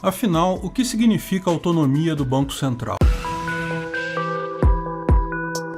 Afinal, o que significa a autonomia do Banco Central?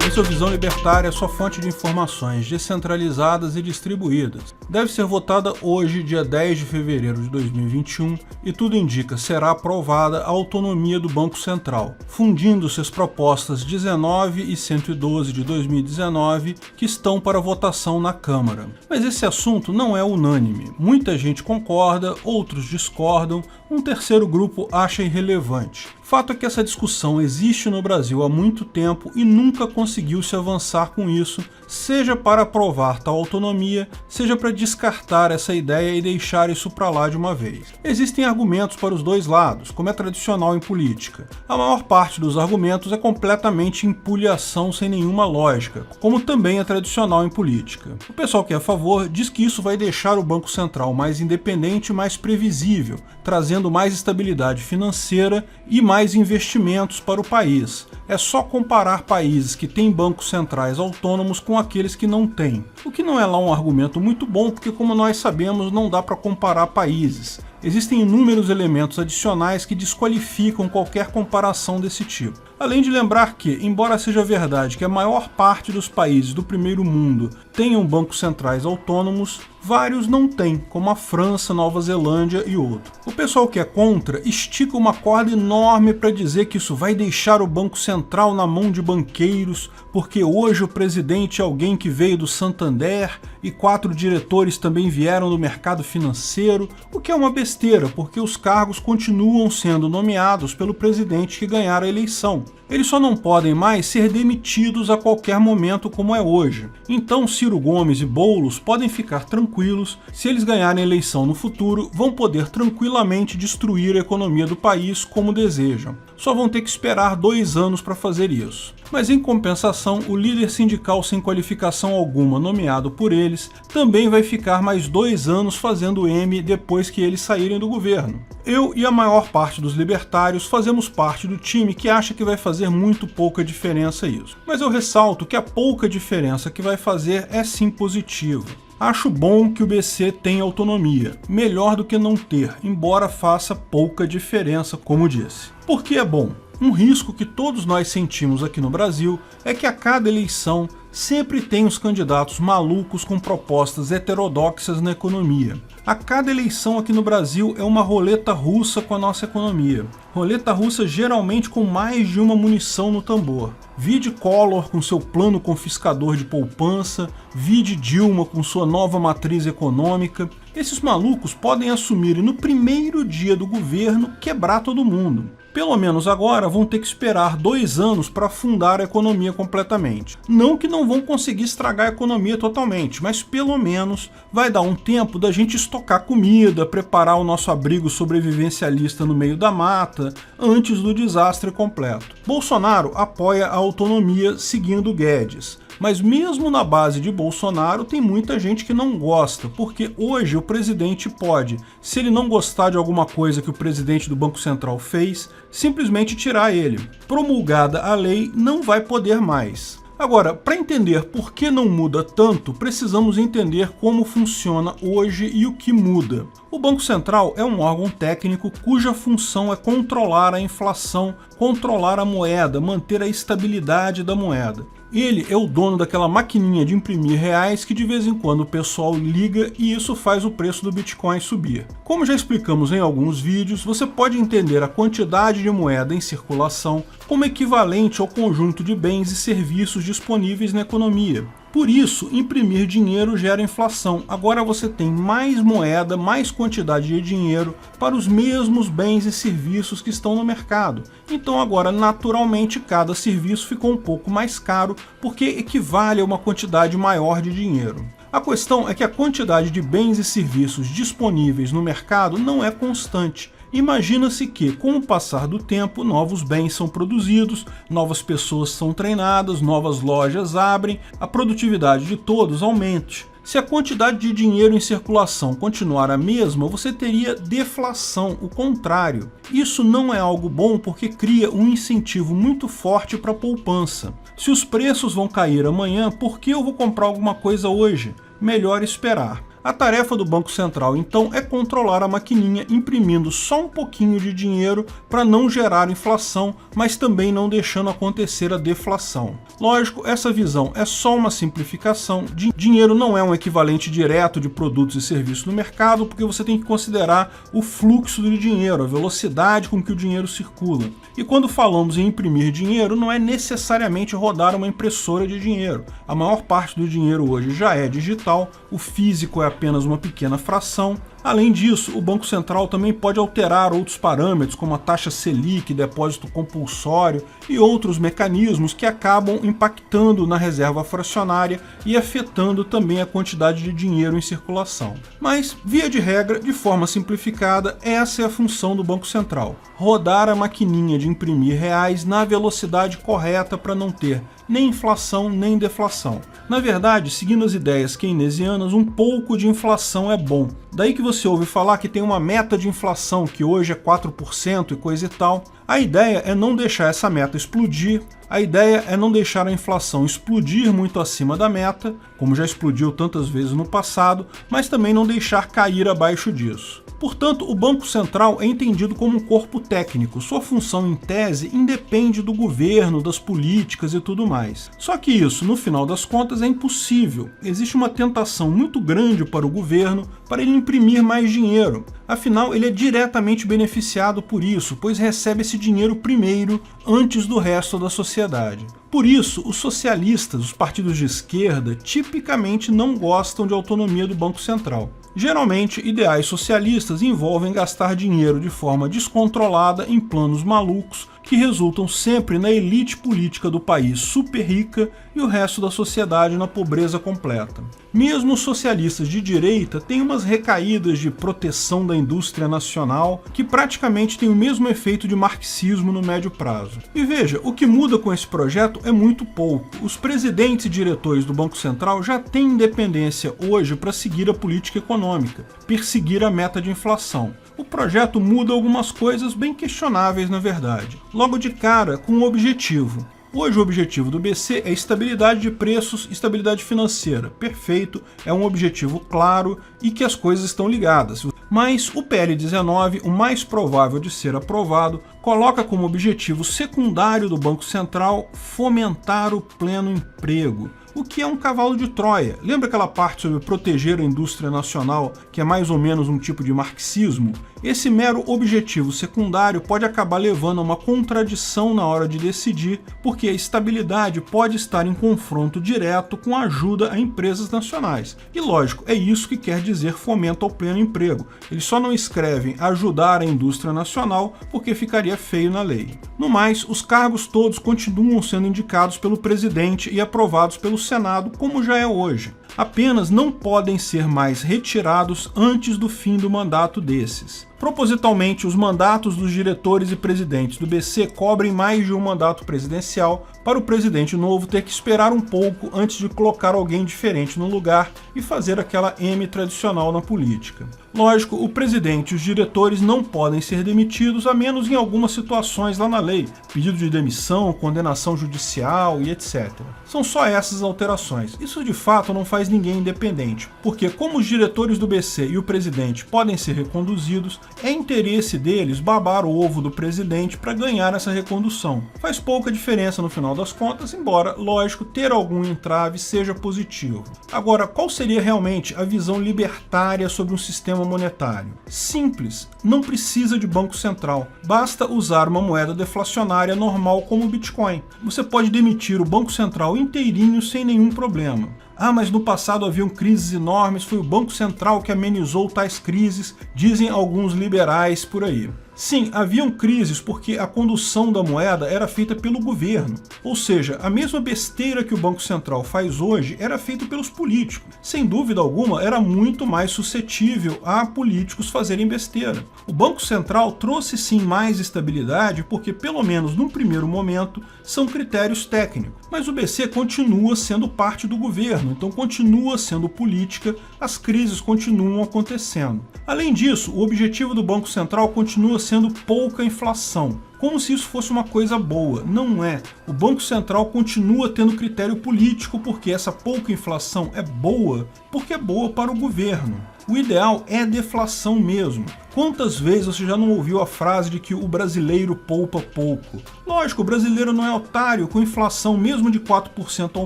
Em sua visão libertária, sua fonte de informações descentralizadas e distribuídas deve ser votada hoje, dia 10 de fevereiro de 2021, e tudo indica será aprovada a autonomia do Banco Central, fundindo-se as propostas 19 e 112 de 2019 que estão para votação na Câmara. Mas esse assunto não é unânime. Muita gente concorda, outros discordam, um terceiro grupo acha irrelevante. Fato é que essa discussão existe no Brasil há muito tempo e nunca conseguiu se avançar com isso, seja para aprovar tal autonomia, seja para descartar essa ideia e deixar isso para lá de uma vez. Existem argumentos para os dois lados, como é tradicional em política. A maior parte dos argumentos é completamente empulhação sem nenhuma lógica, como também é tradicional em política. O pessoal que é a favor diz que isso vai deixar o Banco Central mais independente e mais previsível, trazendo mais estabilidade financeira e mais investimentos para o país. É só comparar países que têm bancos centrais autônomos com aqueles que não têm. O que não é lá um argumento muito bom, porque como nós sabemos, não dá para comparar países. Existem inúmeros elementos adicionais que desqualificam qualquer comparação desse tipo. Além de lembrar que, embora seja verdade que a maior parte dos países do primeiro mundo tenham bancos centrais autônomos, vários não têm, como a França, Nova Zelândia e outros. O pessoal que é contra estica uma corda enorme para dizer que isso vai deixar o Banco Central na mão de banqueiros, porque hoje o presidente é alguém que veio do Santander e 4 diretores também vieram do mercado financeiro, o que é uma besteira, porque os cargos continuam sendo nomeados pelo presidente que ganhar a eleição. Eles só não podem mais ser demitidos a qualquer momento como é hoje. Então Ciro Gomes e Boulos podem ficar tranquilos, se eles ganharem a eleição no futuro, vão poder tranquilamente destruir a economia do país como desejam. Só vão ter que esperar 2 anos para fazer isso. Mas em compensação, o líder sindical sem qualificação alguma nomeado por eles também vai ficar mais 2 anos fazendo M depois que eles saírem do governo. Eu e a maior parte dos libertários fazemos parte do time que acha que vai fazer muito pouca diferença isso. Mas eu ressalto que a pouca diferença que vai fazer é sim positiva. Acho bom que o BC tenha autonomia, melhor do que não ter, embora faça pouca diferença, como disse. Por que é bom? Um risco que todos nós sentimos aqui no Brasil é que a cada eleição sempre tem os candidatos malucos com propostas heterodoxas na economia. A cada eleição aqui no Brasil é uma roleta russa com a nossa economia. Roleta russa geralmente com mais de uma munição no tambor. Vide Collor com seu plano confiscador de poupança, vide Dilma com sua nova matriz econômica. Esses malucos podem assumir e no primeiro dia do governo quebrar todo mundo. Pelo menos agora vão ter que esperar 2 anos para afundar a economia completamente. Não que não vão conseguir estragar a economia totalmente, mas pelo menos vai dar um tempo da gente estocar comida, preparar o nosso abrigo sobrevivencialista no meio da mata, antes do desastre completo. Bolsonaro apoia a autonomia seguindo Guedes. Mas mesmo na base de Bolsonaro tem muita gente que não gosta, porque hoje o presidente pode, se ele não gostar de alguma coisa que o presidente do Banco Central fez, simplesmente tirar ele. Promulgada a lei, não vai poder mais. Agora, para entender por que não muda tanto, precisamos entender como funciona hoje e o que muda. O Banco Central é um órgão técnico cuja função é controlar a inflação, controlar a moeda, manter a estabilidade da moeda. Ele é o dono daquela maquininha de imprimir reais que de vez em quando o pessoal liga e isso faz o preço do Bitcoin subir. Como já explicamos em alguns vídeos, você pode entender a quantidade de moeda em circulação como equivalente ao conjunto de bens e serviços disponíveis na economia. Por isso, imprimir dinheiro gera inflação. Agora você tem mais moeda, mais quantidade de dinheiro para os mesmos bens e serviços que estão no mercado. Então agora, naturalmente, cada serviço ficou um pouco mais caro porque equivale a uma quantidade maior de dinheiro. A questão é que a quantidade de bens e serviços disponíveis no mercado não é constante. Imagina-se que, com o passar do tempo, novos bens são produzidos, novas pessoas são treinadas, novas lojas abrem, a produtividade de todos aumente. Se a quantidade de dinheiro em circulação continuar a mesma, você teria deflação, o contrário. Isso não é algo bom porque cria um incentivo muito forte para a poupança. Se os preços vão cair amanhã, por que eu vou comprar alguma coisa hoje? Melhor esperar. A tarefa do Banco Central, então, é controlar a maquininha imprimindo só um pouquinho de dinheiro para não gerar inflação, mas também não deixando acontecer a deflação. Lógico, essa visão é só uma simplificação. Dinheiro não é um equivalente direto de produtos e serviços no mercado, porque você tem que considerar o fluxo de dinheiro, a velocidade com que o dinheiro circula. E quando falamos em imprimir dinheiro, não é necessariamente rodar uma impressora de dinheiro. A maior parte do dinheiro hoje já é digital, o físico é apenas uma pequena fração. Além disso, o Banco Central também pode alterar outros parâmetros, como a taxa Selic, depósito compulsório e outros mecanismos que acabam impactando na reserva fracionária e afetando também a quantidade de dinheiro em circulação. Mas, via de regra, de forma simplificada, essa é a função do Banco Central: rodar a maquininha de imprimir reais na velocidade correta para não ter nem inflação nem deflação. Na verdade, seguindo as ideias keynesianas, um pouco de inflação é bom. Daí que você ouve falar que tem uma meta de inflação, que hoje é 4% e coisa e tal. A ideia é não deixar essa meta explodir, a ideia é não deixar a inflação explodir muito acima da meta, como já explodiu tantas vezes no passado, mas também não deixar cair abaixo disso. Portanto, o Banco Central é entendido como um corpo técnico. Sua função, em tese, independe do governo, das políticas e tudo mais. Só que isso, no final das contas, é impossível. Existe uma tentação muito grande para o governo para ele imprimir mais dinheiro. Afinal, ele é diretamente beneficiado por isso, pois recebe esse dinheiro primeiro, antes do resto da sociedade. Por isso, os socialistas, os partidos de esquerda, tipicamente não gostam de autonomia do Banco Central. Geralmente, ideais socialistas envolvem gastar dinheiro de forma descontrolada em planos malucos que resultam sempre na elite política do país super rica e o resto da sociedade na pobreza completa. Mesmo os socialistas de direita têm umas recaídas de proteção da indústria nacional que praticamente têm o mesmo efeito de marxismo no médio prazo. E veja, o que muda com esse projeto é muito pouco. Os presidentes e diretores do Banco Central já têm independência hoje para seguir a política econômica, perseguir a meta de inflação. O projeto muda algumas coisas bem questionáveis, na verdade. Logo de cara, com um objetivo. Hoje o objetivo do BC é estabilidade de preços e estabilidade financeira. Perfeito, é um objetivo claro e que as coisas estão ligadas. Mas o PL 19, o mais provável de ser aprovado, coloca como objetivo secundário do Banco Central fomentar o pleno emprego, o que é um cavalo de Troia. Lembra aquela parte sobre proteger a indústria nacional, que é mais ou menos um tipo de marxismo? Esse mero objetivo secundário pode acabar levando a uma contradição na hora de decidir, porque a estabilidade pode estar em confronto direto com a ajuda a empresas nacionais. E lógico, é isso que quer dizer fomento ao pleno emprego. Eles só não escrevem ajudar a indústria nacional porque ficaria feio na lei. No mais, os cargos todos continuam sendo indicados pelo presidente e aprovados pelo Senado, como já é hoje. Apenas não podem ser mais retirados antes do fim do mandato desses. Propositalmente, os mandatos dos diretores e presidentes do BC cobrem mais de um mandato presidencial, para o presidente novo ter que esperar um pouco antes de colocar alguém diferente no lugar e fazer aquela M tradicional na política. Lógico, o presidente e os diretores não podem ser demitidos, a menos em algumas situações lá na lei, pedido de demissão, condenação judicial e etc. São só essas alterações. Isso de fato não faz ninguém independente, porque como os diretores do BC e o presidente podem ser reconduzidos, é interesse deles babar o ovo do presidente para ganhar essa recondução. Faz pouca diferença no final das contas, embora, lógico, ter algum entrave seja positivo. Agora, qual seria realmente a visão libertária sobre um sistema monetário? Simples, não precisa de Banco Central, basta usar uma moeda deflacionária normal como o Bitcoin. Você pode demitir o Banco Central inteirinho sem nenhum problema. Ah, mas no passado haviam crises enormes, foi o Banco Central que amenizou tais crises, dizem alguns liberais por aí. Sim, haviam crises porque a condução da moeda era feita pelo governo. Ou seja, a mesma besteira que o Banco Central faz hoje era feita pelos políticos. Sem dúvida alguma, era muito mais suscetível a políticos fazerem besteira. O Banco Central trouxe sim mais estabilidade porque, pelo menos num primeiro momento, são critérios técnicos. Mas o BC continua sendo parte do governo, então continua sendo política, as crises continuam acontecendo. Além disso, o objetivo do Banco Central continua sendo pouca inflação. como se isso fosse uma coisa boa. Não é. O Banco Central continua tendo critério político porque essa pouca inflação é boa, porque é boa para o governo. O ideal é deflação mesmo. Quantas vezes você já não ouviu a frase de que o brasileiro poupa pouco? Lógico, o brasileiro não é otário, com inflação mesmo de 4% ao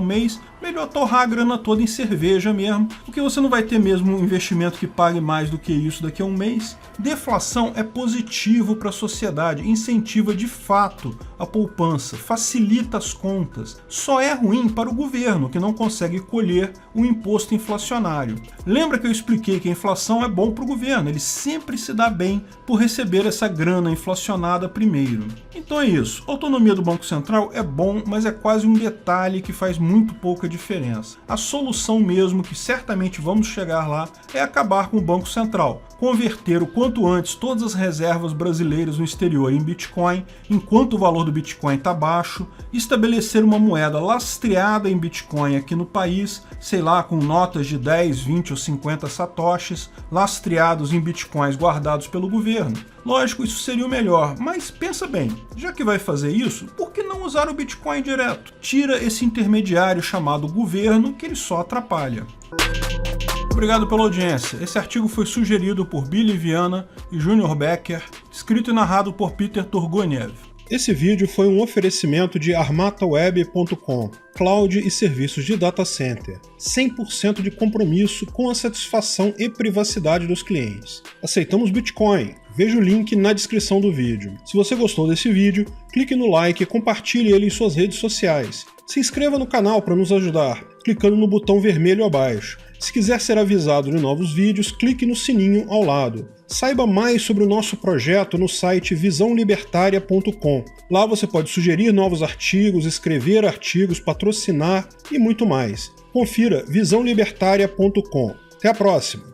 mês, melhor torrar a grana toda em cerveja mesmo, porque você não vai ter mesmo um investimento que pague mais do que isso daqui a um mês. Deflação é positivo para a sociedade, incentiva de fato a poupança, facilita as contas. Só é ruim para o governo, que não consegue colher o imposto inflacionário. Lembra que eu expliquei que a inflação é bom para o governo, ele sempre se dá bem por receber essa grana inflacionada primeiro. Então é isso, a autonomia do Banco Central é bom, mas é quase um detalhe que faz muito pouca diferença. A solução mesmo, que certamente vamos chegar lá, é acabar com o Banco Central, converter o quanto antes todas as reservas brasileiras no exterior em Bitcoin, enquanto o valor do Bitcoin está baixo, estabelecer uma moeda lastreada em Bitcoin aqui no país, sei lá, com notas de 10, 20 ou 50 satoshis, lastreados em Bitcoins guardados pelo governo. Lógico, isso seria o melhor, mas pensa bem, já que vai fazer isso, por que não usar o Bitcoin direto? Tira esse intermediário chamado governo, que ele só atrapalha. Obrigado pela audiência. Esse artigo foi sugerido por Billy Viana e Junior Becker, escrito e narrado por Peter Turguniev. Esse vídeo foi um oferecimento de armataweb.com, cloud e serviços de data center, 100% de compromisso com a satisfação e privacidade dos clientes. Aceitamos Bitcoin. Veja o link na descrição do vídeo. Se você gostou desse vídeo, clique no like e compartilhe ele em suas redes sociais. Se inscreva no canal para nos ajudar, clicando no botão vermelho abaixo. Se quiser ser avisado de novos vídeos, clique no sininho ao lado. Saiba mais sobre o nosso projeto no site visãolibertaria.com. Lá você pode sugerir novos artigos, escrever artigos, patrocinar e muito mais. Confira visãolibertaria.com. Até a próxima!